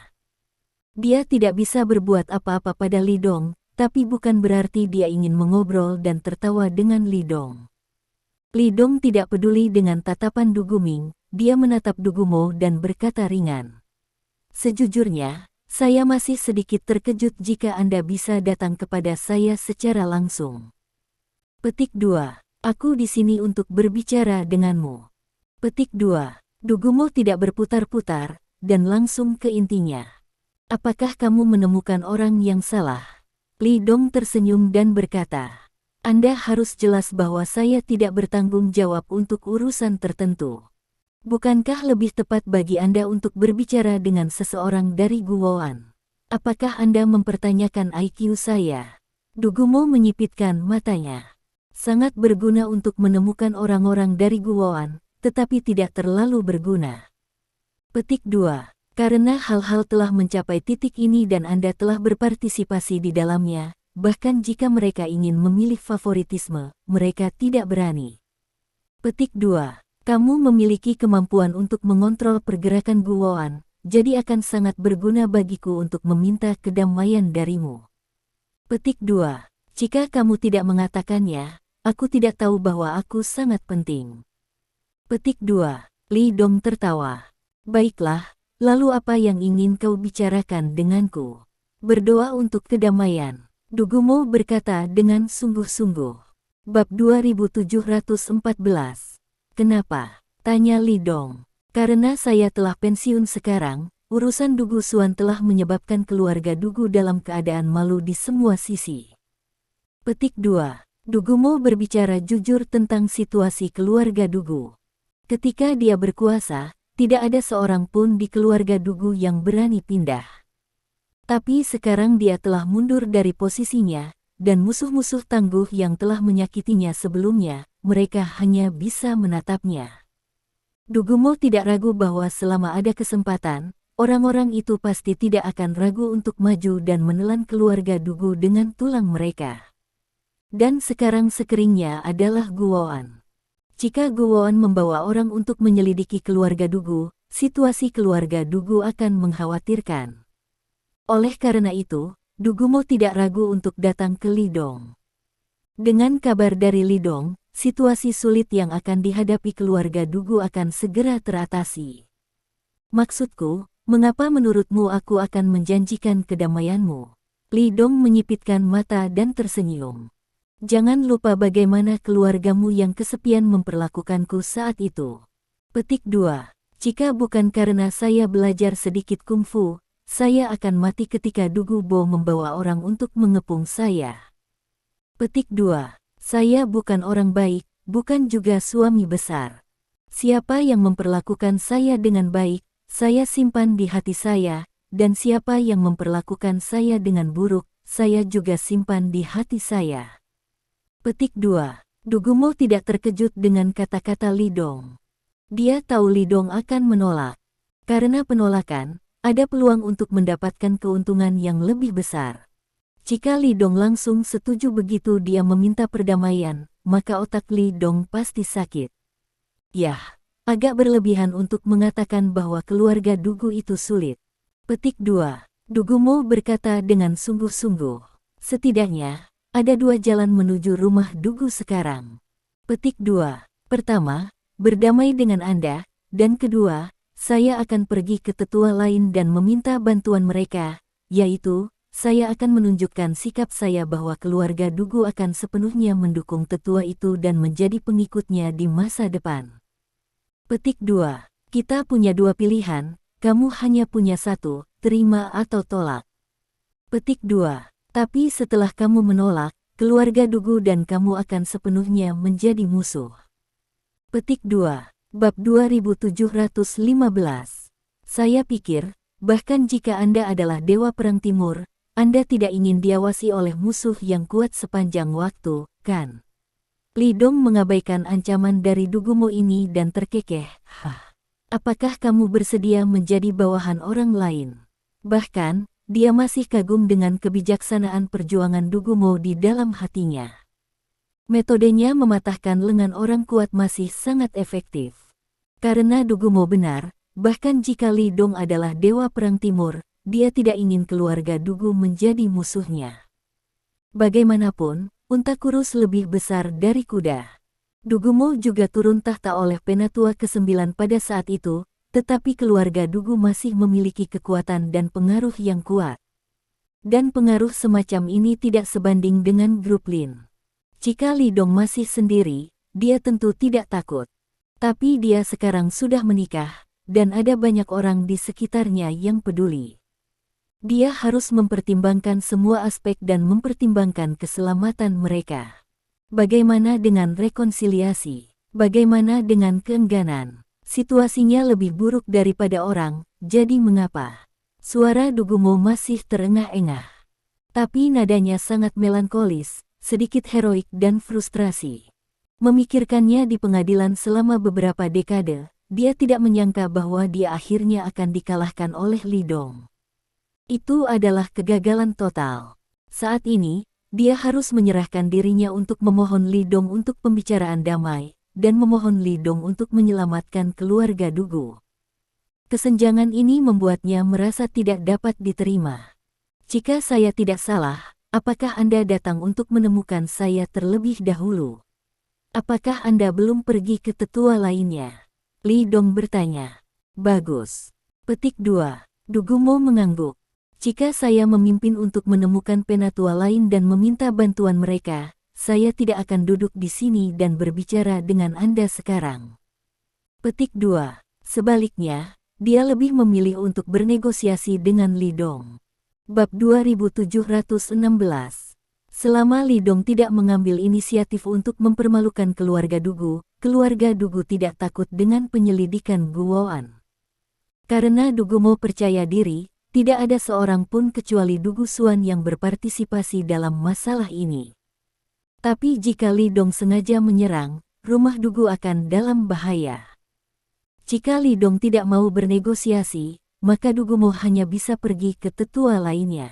Dia tidak bisa berbuat apa-apa pada Li Dong, tapi bukan berarti dia ingin mengobrol dan tertawa dengan Li Dong. Li Dong tidak peduli dengan tatapan Du Guming, dia menatap Du Gumo dan berkata ringan. Sejujurnya, saya masih sedikit terkejut jika Anda bisa datang kepada saya secara langsung. Petik 2. Aku di sini untuk berbicara denganmu. Petik 2. Du Gumo tidak berputar-putar, dan langsung ke intinya. Apakah kamu menemukan orang yang salah? Li Dong tersenyum dan berkata, Anda harus jelas bahwa saya tidak bertanggung jawab untuk urusan tertentu. Bukankah lebih tepat bagi Anda untuk berbicara dengan seseorang dari Guoan? Apakah Anda mempertanyakan IQ saya? Du Gumo menyipitkan matanya. Sangat berguna untuk menemukan orang-orang dari Guoan, tetapi tidak terlalu berguna. Petik 2. Karena hal-hal telah mencapai titik ini dan Anda telah berpartisipasi di dalamnya, bahkan jika mereka ingin memilih favoritisme, mereka tidak berani. Petik 2. Kamu memiliki kemampuan untuk mengontrol pergerakan Guoan, jadi akan sangat berguna bagiku untuk meminta kedamaian darimu. Petik 2. Jika kamu tidak mengatakannya, aku tidak tahu bahwa aku sangat penting. Petik 2. Li Dong tertawa. Baiklah, lalu apa yang ingin kau bicarakan denganku? Berdoa untuk kedamaian. Du Gumo berkata dengan sungguh-sungguh. Bab 2714. Kenapa? Tanya Li Dong. Karena saya telah pensiun sekarang, urusan Du Guxuan telah menyebabkan keluarga Dugu dalam keadaan malu di semua sisi. Petik 2. Du Gumo berbicara jujur tentang situasi keluarga Dugu. Ketika dia berkuasa, tidak ada seorang pun di keluarga Dugu yang berani pindah. Tapi sekarang dia telah mundur dari posisinya, dan musuh-musuh tangguh yang telah menyakitinya sebelumnya, mereka hanya bisa menatapnya. Du Gumo tidak ragu bahwa selama ada kesempatan, orang-orang itu pasti tidak akan ragu untuk maju dan menelan keluarga Dugu dengan tulang mereka. Dan sekarang sekeringnya adalah Guoan. Jika Guoan membawa orang untuk menyelidiki keluarga Dugu, situasi keluarga Dugu akan mengkhawatirkan. Oleh karena itu, Du Gumo tidak ragu untuk datang ke Li Dong. Dengan kabar dari Li Dong, situasi sulit yang akan dihadapi keluarga Dugu akan segera teratasi. Maksudku, mengapa menurutmu aku akan menjanjikan kedamaianmu? Li Dong menyipitkan mata dan tersenyum. Jangan lupa bagaimana keluargamu yang kesepian memperlakukanku saat itu. Petik 2. Jika bukan karena saya belajar sedikit kungfu, saya akan mati ketika Dugu Bo membawa orang untuk mengepung saya. Petik 2. Saya bukan orang baik, bukan juga suami besar. Siapa yang memperlakukan saya dengan baik, saya simpan di hati saya, dan siapa yang memperlakukan saya dengan buruk, saya juga simpan di hati saya. Petik 2. Du Gumo tidak terkejut dengan kata-kata Li Dong. Dia tahu Li Dong akan menolak. Karena penolakan, ada peluang untuk mendapatkan keuntungan yang lebih besar. Jika Li Dong langsung setuju begitu dia meminta perdamaian, maka otak Li Dong pasti sakit. Yah, agak berlebihan untuk mengatakan bahwa keluarga Dugu itu sulit. Petik 2. Du Gumo berkata dengan sungguh-sungguh. Setidaknya, ada dua jalan menuju rumah Dugu sekarang. Petik 2. Pertama, berdamai dengan Anda, dan kedua, saya akan pergi ke tetua lain dan meminta bantuan mereka, yaitu, saya akan menunjukkan sikap saya bahwa keluarga Dugu akan sepenuhnya mendukung tetua itu dan menjadi pengikutnya di masa depan. Petik 2. Kita punya dua pilihan, kamu hanya punya satu, terima atau tolak. Petik 2. Tapi setelah kamu menolak, keluarga Dugu dan kamu akan sepenuhnya menjadi musuh. Petik 2. Bab 2715. Saya pikir, bahkan jika Anda adalah Dewa Perang Timur, Anda tidak ingin diawasi oleh musuh yang kuat sepanjang waktu, kan? Li Dong mengabaikan ancaman dari Dugumo ini dan terkekeh. Apakah kamu bersedia menjadi bawahan orang lain? Bahkan, dia masih kagum dengan kebijaksanaan perjuangan Dugumo di dalam hatinya. Metodenya mematahkan lengan orang kuat masih sangat efektif. Karena Dugumo benar, bahkan jika Li Dong adalah Dewa Perang Timur, dia tidak ingin keluarga Dugu menjadi musuhnya. Bagaimanapun, unta kurus lebih besar dari kuda. Dugumo juga turun tahta oleh Penatua ke-9 pada saat itu, tetapi keluarga Dugu masih memiliki kekuatan dan pengaruh yang kuat. Dan pengaruh semacam ini tidak sebanding dengan grup Lin. Jika Li Dong masih sendiri, dia tentu tidak takut. Tapi dia sekarang sudah menikah, dan ada banyak orang di sekitarnya yang peduli. Dia harus mempertimbangkan semua aspek dan mempertimbangkan keselamatan mereka. Bagaimana dengan rekonsiliasi? Bagaimana dengan keengganan? Situasinya lebih buruk daripada orang, jadi mengapa? Suara Dugumo masih terengah-engah. Tapi nadanya sangat melankolis, sedikit heroik dan frustrasi. Memikirkannya di pengadilan selama beberapa dekade, dia tidak menyangka bahwa dia akhirnya akan dikalahkan oleh Li Dong. Itu adalah kegagalan total. Saat ini, dia harus menyerahkan dirinya untuk memohon Li Dong untuk pembicaraan damai, dan memohon Li Dong untuk menyelamatkan keluarga Dugu. Kesenjangan ini membuatnya merasa tidak dapat diterima. Jika saya tidak salah, apakah Anda datang untuk menemukan saya terlebih dahulu? Apakah Anda belum pergi ke tetua lainnya? Li Dong bertanya. Bagus. Petik 2. Dugumo mengangguk. Jika saya memimpin untuk menemukan penatua lain dan meminta bantuan mereka, saya tidak akan duduk di sini dan berbicara dengan Anda sekarang. Petik 2. Sebaliknya, dia lebih memilih untuk bernegosiasi dengan Li Dong. Bab 2716. Selama Li Dong tidak mengambil inisiatif untuk mempermalukan keluarga Dugu tidak takut dengan penyelidikan Guoan. Karena Dugumo percaya diri, tidak ada seorang pun kecuali Dugu Xuan yang berpartisipasi dalam masalah ini. Tapi jika Li Dong sengaja menyerang, rumah Dugu akan dalam bahaya. Jika Li Dong tidak mau bernegosiasi, maka Dugumo hanya bisa pergi ke tetua lainnya.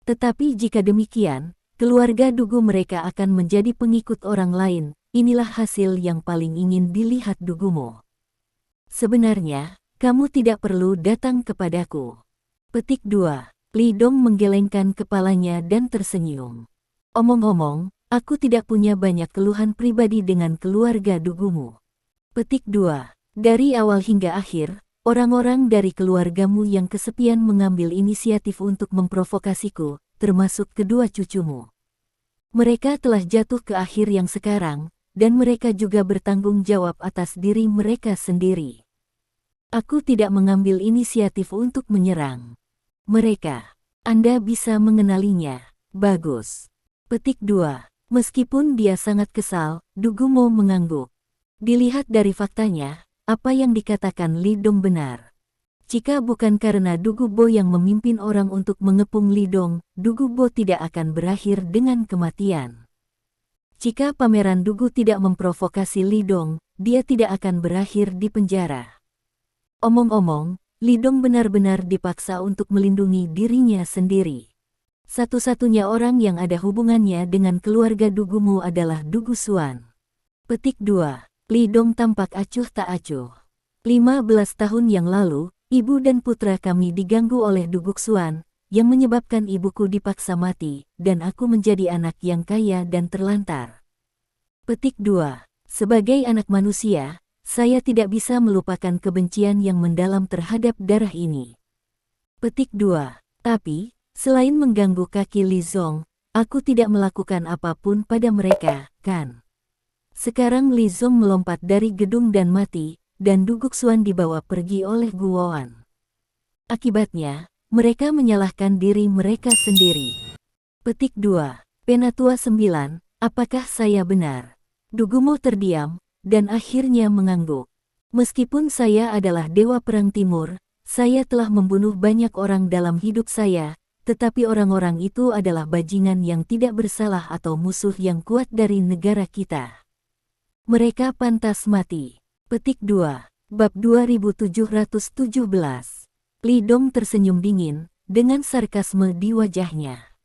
Tetapi jika demikian, keluarga Dugu mereka akan menjadi pengikut orang lain. Inilah hasil yang paling ingin dilihat Dugumo. Sebenarnya, kamu tidak perlu datang kepadaku. Petik 2. Li Dong menggelengkan kepalanya dan tersenyum. Omong-omong, aku tidak punya banyak keluhan pribadi dengan keluarga Dugumu. Petik 2. Dari awal hingga akhir, orang-orang dari keluargamu yang kesepian mengambil inisiatif untuk memprovokasiku, termasuk kedua cucumu. Mereka telah jatuh ke akhir yang sekarang, dan mereka juga bertanggung jawab atas diri mereka sendiri. Aku tidak mengambil inisiatif untuk menyerang mereka. Anda bisa mengenalinya. Bagus. Petik 2. Meskipun dia sangat kesal, Dugumo mengangguk. Dilihat dari faktanya, apa yang dikatakan Li Dong benar. Jika bukan karena Dugubo yang memimpin orang untuk mengepung Li Dong, Dugubo tidak akan berakhir dengan kematian. Jika Pameran Dugu tidak memprovokasi Li Dong, dia tidak akan berakhir di penjara. Omong-omong, Li Dong benar-benar dipaksa untuk melindungi dirinya sendiri. Satu-satunya orang yang ada hubungannya dengan keluarga Dugumu adalah Dugu Xuan. Petik 2. Li Dong tampak acuh tak acuh. 15 tahun yang lalu, ibu dan putra kami diganggu oleh Dugu Xuan, yang menyebabkan ibuku dipaksa mati, dan aku menjadi anak yang kaya dan terlantar. Petik 2. Sebagai anak manusia, saya tidak bisa melupakan kebencian yang mendalam terhadap darah ini. Petik 2. Tapi, selain mengganggu kaki Li Zong, aku tidak melakukan apapun pada mereka, kan? Sekarang Li Zong melompat dari gedung dan mati, dan Dugu Xuan dibawa pergi oleh Guoan. Akibatnya, mereka menyalahkan diri mereka sendiri. Petik 2. Penatua 9, apakah saya benar? Dugumo terdiam, dan akhirnya mengangguk. Meskipun saya adalah dewa perang timur, saya telah membunuh banyak orang dalam hidup saya, tetapi orang-orang itu adalah bajingan yang tidak bersalah atau musuh yang kuat dari negara kita. Mereka pantas mati. Petik 2. Bab 2717. Li Dong tersenyum dingin, dengan sarkasme di wajahnya.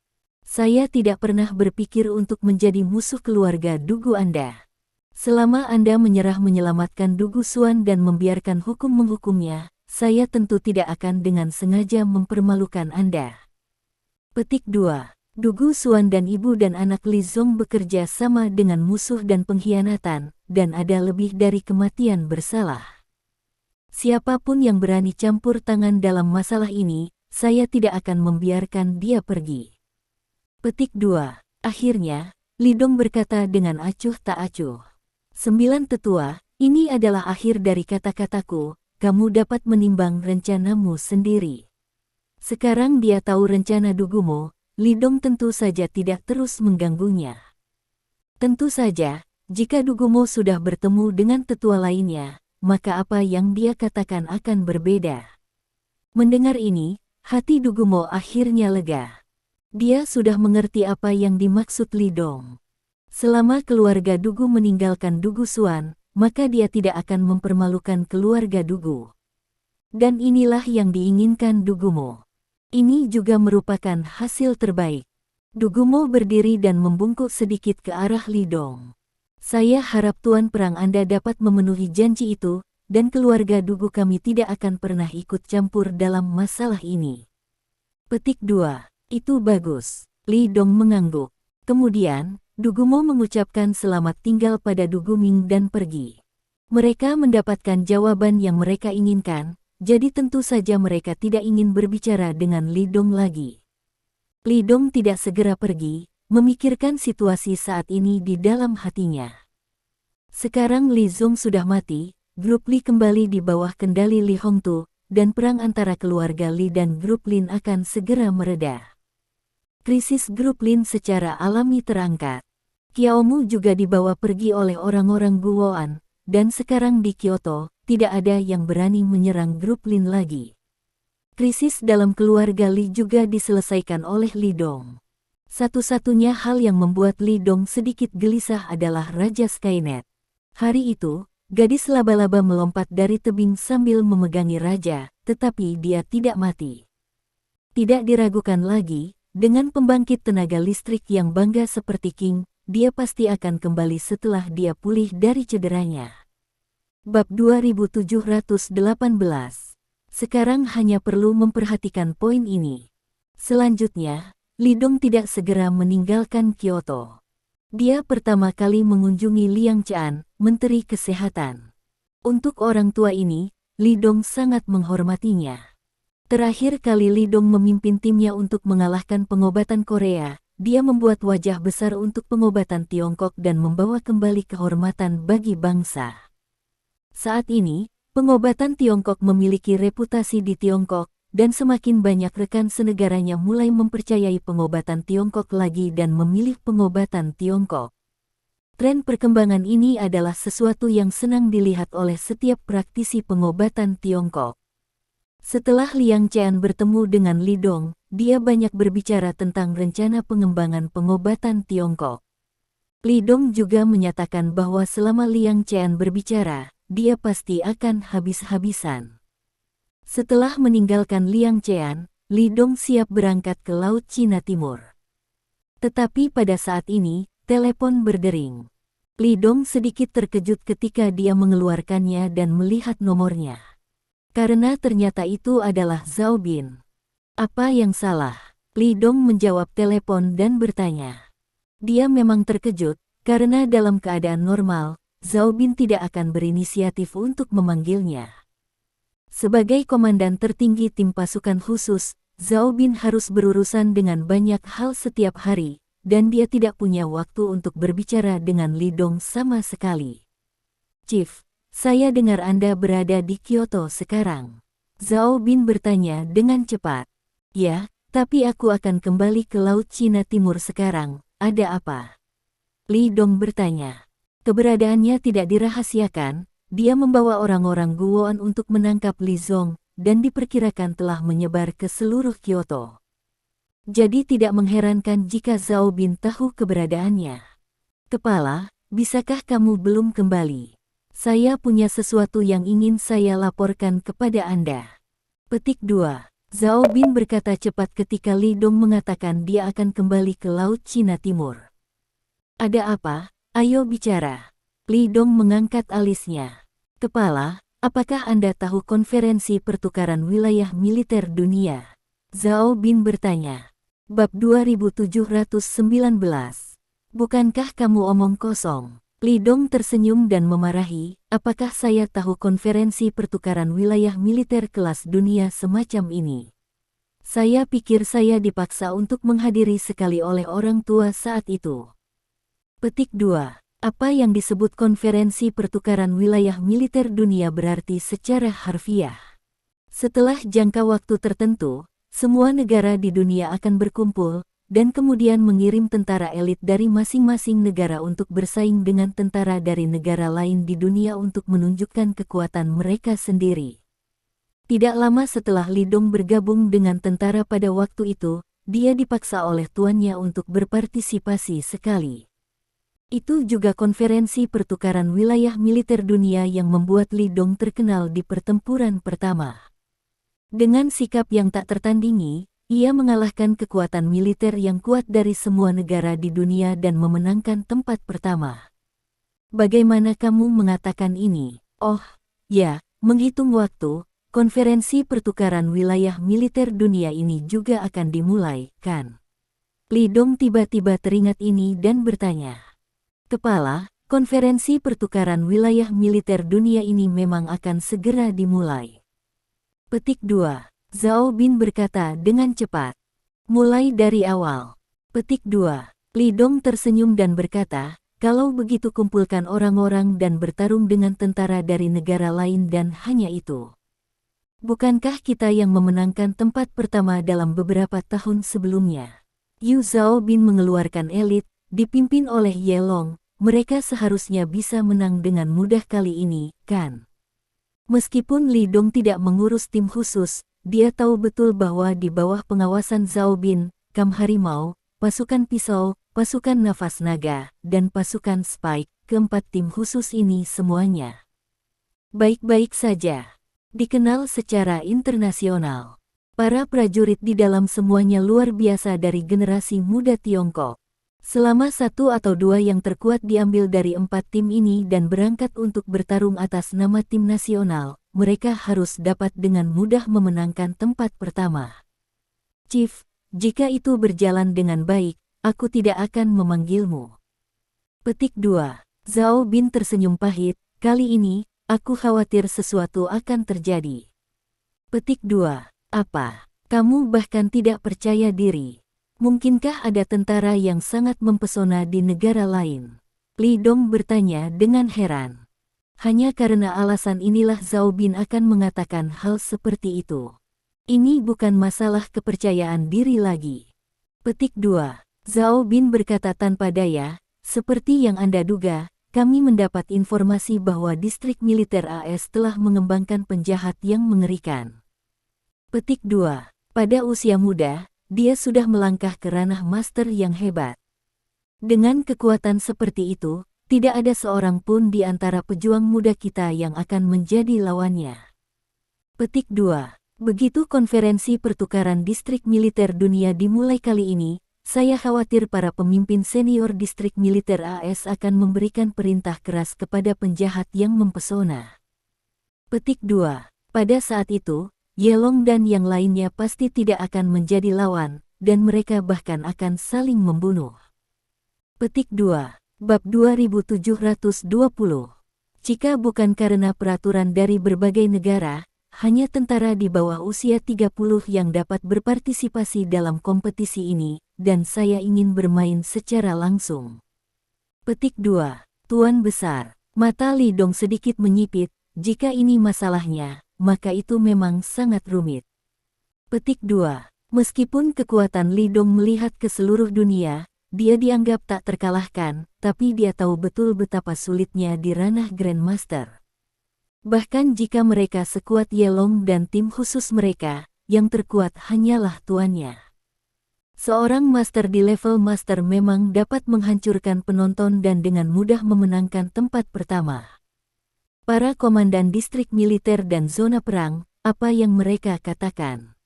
Saya tidak pernah berpikir untuk menjadi musuh keluarga Dugu Anda. Selama Anda menyerah menyelamatkan Dugu Xuan dan membiarkan hukum menghukumnya, saya tentu tidak akan dengan sengaja mempermalukan Anda. Petik 2. Dugu Xuan dan ibu dan anak Li Zong bekerja sama dengan musuh dan pengkhianatan, dan ada lebih dari kematian bersalah. Siapapun yang berani campur tangan dalam masalah ini, saya tidak akan membiarkan dia pergi. Petik 2. Akhirnya, Li Dong berkata dengan acuh tak acuh. 9 tetua, ini adalah akhir dari kata-kataku, kamu dapat menimbang rencanamu sendiri. Sekarang dia tahu rencana Dugumo, Li Dong tentu saja tidak terus mengganggunya. Tentu saja, jika Dugumo sudah bertemu dengan tetua lainnya, maka apa yang dia katakan akan berbeda. Mendengar ini, hati Dugumo akhirnya lega. Dia sudah mengerti apa yang dimaksud Li Dong. Selama keluarga Dugu meninggalkan Dugu Xuan, maka dia tidak akan mempermalukan keluarga Dugu. Dan inilah yang diinginkan Dugumo. Ini juga merupakan hasil terbaik. Dugumo berdiri dan membungkuk sedikit ke arah Li Dong. Saya harap Tuan Perang Anda dapat memenuhi janji itu, dan keluarga Dugu kami tidak akan pernah ikut campur dalam masalah ini. Petik 2. Itu bagus. Li Dong mengangguk. Kemudian, Dugumo mengucapkan selamat tinggal pada Dugu Ming dan pergi. Mereka mendapatkan jawaban yang mereka inginkan, jadi tentu saja mereka tidak ingin berbicara dengan Li Dong lagi. Li Dong tidak segera pergi, memikirkan situasi saat ini di dalam hatinya. Sekarang Li Zong sudah mati, grup Li kembali di bawah kendali Li Hongtu, dan perang antara keluarga Li dan grup Lin akan segera mereda. Krisis grup Lin secara alami terangkat. Qiaomu juga dibawa pergi oleh orang-orang Guoan, dan sekarang di Kyoto, tidak ada yang berani menyerang grup Lin lagi. Krisis dalam keluarga Li juga diselesaikan oleh Li Dong. Satu-satunya hal yang membuat Li Dong sedikit gelisah adalah Raja Skynet. Hari itu, gadis laba-laba melompat dari tebing sambil memegangi raja, tetapi dia tidak mati. Tidak diragukan lagi, dengan pembangkit tenaga listrik yang bangga seperti King, dia pasti akan kembali setelah dia pulih dari cederanya. Bab 2718. Sekarang hanya perlu memperhatikan poin ini. Selanjutnya, Li Dong tidak segera meninggalkan Kyoto. Dia pertama kali mengunjungi Liang Chan, Menteri Kesehatan. Untuk orang tua ini, Li Dong sangat menghormatinya. Terakhir kali Li Dong memimpin timnya untuk mengalahkan pengobatan Korea, dia membuat wajah besar untuk pengobatan Tiongkok dan membawa kembali kehormatan bagi bangsa. Saat ini, pengobatan Tiongkok memiliki reputasi di Tiongkok, dan semakin banyak rekan senegaranya mulai mempercayai pengobatan Tiongkok lagi dan memilih pengobatan Tiongkok. Tren perkembangan ini adalah sesuatu yang senang dilihat oleh setiap praktisi pengobatan Tiongkok. Setelah Liang Chen bertemu dengan Li Dong, dia banyak berbicara tentang rencana pengembangan pengobatan Tiongkok. Li Dong juga menyatakan bahwa selama Liang Chen berbicara, dia pasti akan habis-habisan. Setelah meninggalkan Liang Chen, Li Dong siap berangkat ke Laut Cina Timur. Tetapi pada saat ini, telepon berdering. Li Dong sedikit terkejut ketika dia mengeluarkannya dan melihat nomornya. Karena ternyata itu adalah Zhao Bin. Apa yang salah? Li Dong menjawab telepon dan bertanya. Dia memang terkejut, karena dalam keadaan normal, Zhao Bin tidak akan berinisiatif untuk memanggilnya. Sebagai komandan tertinggi tim pasukan khusus, Zhao Bin harus berurusan dengan banyak hal setiap hari, dan dia tidak punya waktu untuk berbicara dengan Li Dong sama sekali. Chief, saya dengar Anda berada di Kyoto sekarang. Zhao Bin bertanya dengan cepat. Ya, tapi aku akan kembali ke Laut Cina Timur sekarang, ada apa? Li Dong bertanya. Keberadaannya tidak dirahasiakan, dia membawa orang-orang Guoan untuk menangkap Li Zong, dan diperkirakan telah menyebar ke seluruh Kyoto. Jadi tidak mengherankan jika Zhao Bin tahu keberadaannya. Kepala, bisakah kamu belum kembali? Saya punya sesuatu yang ingin saya laporkan kepada Anda. Petik 2. Zhao Bin berkata cepat ketika Li Dong mengatakan dia akan kembali ke Laut Cina Timur. Ada apa? Ayo bicara. Li Dong mengangkat alisnya. Kepala, apakah Anda tahu konferensi pertukaran wilayah militer dunia? Zhao Bin bertanya. Bab 2719. Bukankah kamu omong kosong? Li Dong tersenyum dan memarahi, apakah saya tahu konferensi pertukaran wilayah militer kelas dunia semacam ini? Saya pikir saya dipaksa untuk menghadiri sekali oleh orang tua saat itu. Petik 2. Apa yang disebut konferensi pertukaran wilayah militer dunia berarti secara harfiah. Setelah jangka waktu tertentu, semua negara di dunia akan berkumpul, dan kemudian mengirim tentara elit dari masing-masing negara untuk bersaing dengan tentara dari negara lain di dunia untuk menunjukkan kekuatan mereka sendiri. Tidak lama setelah Li Dong bergabung dengan tentara pada waktu itu, dia dipaksa oleh tuannya untuk berpartisipasi sekali. Itu juga konferensi pertukaran wilayah militer dunia yang membuat Li Dong terkenal di pertempuran pertama. Dengan sikap yang tak tertandingi, ia mengalahkan kekuatan militer yang kuat dari semua negara di dunia dan memenangkan tempat pertama. Bagaimana kamu mengatakan ini? Oh, ya, menghitung waktu, konferensi pertukaran wilayah militer dunia ini juga akan dimulai, kan? Li Dong tiba-tiba teringat ini dan bertanya. Kepala, konferensi pertukaran wilayah militer dunia ini memang akan segera dimulai. Petik 2. Zhao Bin berkata dengan cepat. Mulai dari awal. Petik 2. Li Dong tersenyum dan berkata, kalau begitu kumpulkan orang-orang dan bertarung dengan tentara dari negara lain dan hanya itu. Bukankah kita yang memenangkan tempat pertama dalam beberapa tahun sebelumnya? Yu Zhao Bin mengeluarkan elit, dipimpin oleh Ye Long, mereka seharusnya bisa menang dengan mudah kali ini, kan? Meskipun Li Dong tidak mengurus tim khusus, dia tahu betul bahwa di bawah pengawasan Zhao Bin, Kam Harimau, pasukan pisau, pasukan nafas naga, dan pasukan Spike, keempat tim khusus ini semuanya baik-baik saja. Dikenal secara internasional. Para prajurit di dalam semuanya luar biasa dari generasi muda Tiongkok. Selama 1 atau 2 yang terkuat diambil dari 4 tim ini dan berangkat untuk bertarung atas nama tim nasional, mereka harus dapat dengan mudah memenangkan tempat pertama. Chief, jika itu berjalan dengan baik, aku tidak akan memanggilmu. Petik 2. Zhao Bin tersenyum pahit, kali ini, aku khawatir sesuatu akan terjadi. Petik 2. Apa? Kamu bahkan tidak percaya diri. Mungkinkah ada tentara yang sangat mempesona di negara lain? Li Dong bertanya dengan heran. Hanya karena alasan inilah Zhao Bin akan mengatakan hal seperti itu. Ini bukan masalah kepercayaan diri lagi. Petik 2. Zhao Bin berkata tanpa daya, seperti yang Anda duga, kami mendapat informasi bahwa distrik militer AS telah mengembangkan penjahat yang mengerikan. Petik 2. Pada usia muda, dia sudah melangkah ke ranah master yang hebat. Dengan kekuatan seperti itu, tidak ada seorang pun di antara pejuang muda kita yang akan menjadi lawannya. Petik 2. Begitu konferensi pertukaran distrik militer dunia dimulai kali ini, saya khawatir para pemimpin senior distrik militer AS akan memberikan perintah keras kepada penjahat yang mempesona. Petik 2. Pada saat itu, Ye Long dan yang lainnya pasti tidak akan menjadi lawan, dan mereka bahkan akan saling membunuh. Petik 2. Bab 2720. Jika bukan karena peraturan dari berbagai negara, hanya tentara di bawah usia 30 yang dapat berpartisipasi dalam kompetisi ini, dan saya ingin bermain secara langsung. Petik 2. Tuan Besar. Mata Li Dong sedikit menyipit, jika ini masalahnya, maka itu memang sangat rumit. Petik 2. Meskipun kekuatan Li Dong melihat ke seluruh dunia, dia dianggap tak terkalahkan, tapi dia tahu betul betapa sulitnya di ranah Grandmaster. Bahkan jika mereka sekuat Yelong dan tim khusus mereka, yang terkuat hanyalah tuannya. Seorang master di level master memang dapat menghancurkan penonton dan dengan mudah memenangkan tempat pertama. Para komandan distrik militer dan zona perang, apa yang mereka katakan?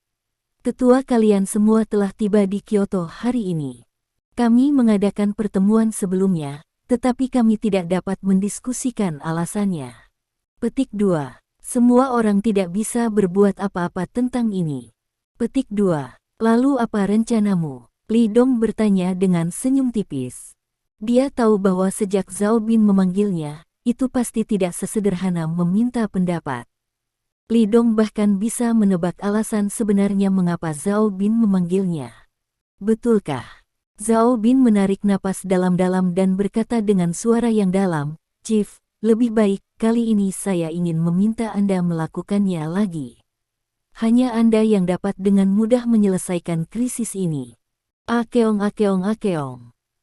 Ketua kalian semua telah tiba di Kyoto hari ini. Kami mengadakan pertemuan sebelumnya, tetapi kami tidak dapat mendiskusikan alasannya. Petik 2. Semua orang tidak bisa berbuat apa-apa tentang ini. Petik 2. Lalu apa rencanamu? Li Dong bertanya dengan senyum tipis. Dia tahu bahwa sejak Zhao Bin memanggilnya, itu pasti tidak sesederhana meminta pendapat. Li Dong bahkan bisa menebak alasan sebenarnya mengapa Zhao Bin memanggilnya. Betulkah? Zhao Bin menarik napas dalam-dalam dan berkata dengan suara yang dalam, "Chief, lebih baik kali ini saya ingin meminta Anda melakukannya lagi. Hanya Anda yang dapat dengan mudah menyelesaikan krisis ini." Akeong.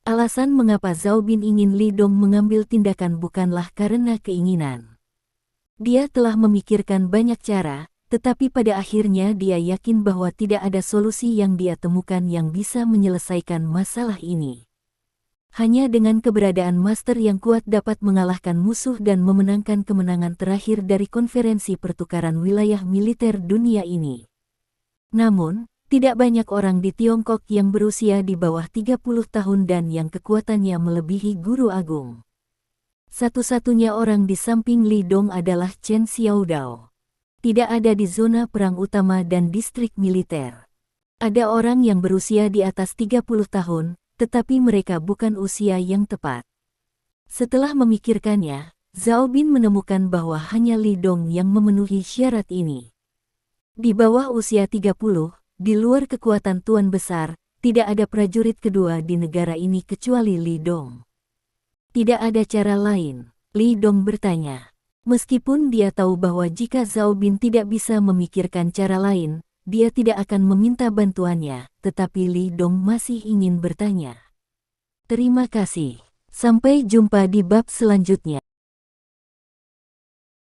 Alasan mengapa Zhao Bin ingin Li Dong mengambil tindakan bukanlah karena keinginan. Dia telah memikirkan banyak cara, tetapi pada akhirnya dia yakin bahwa tidak ada solusi yang dia temukan yang bisa menyelesaikan masalah ini. Hanya dengan keberadaan master yang kuat dapat mengalahkan musuh dan memenangkan kemenangan terakhir dari konferensi pertukaran wilayah militer dunia ini. Namun, tidak banyak orang di Tiongkok yang berusia di bawah 30 tahun dan yang kekuatannya melebihi Guru Agung. Satu-satunya orang di samping Li Dong adalah Chen Xiaodao. Tidak ada di zona perang utama dan distrik militer. Ada orang yang berusia di atas 30 tahun, tetapi mereka bukan usia yang tepat. Setelah memikirkannya, Zhao Bin menemukan bahwa hanya Li Dong yang memenuhi syarat ini. Di bawah usia 30, di luar kekuatan Tuan Besar, tidak ada prajurit kedua di negara ini kecuali Li Dong. Tidak ada cara lain, Li Dong bertanya. Meskipun dia tahu bahwa jika Zhao Bin tidak bisa memikirkan cara lain, dia tidak akan meminta bantuannya, tetapi Li Dong masih ingin bertanya. Terima kasih. Sampai jumpa di bab selanjutnya.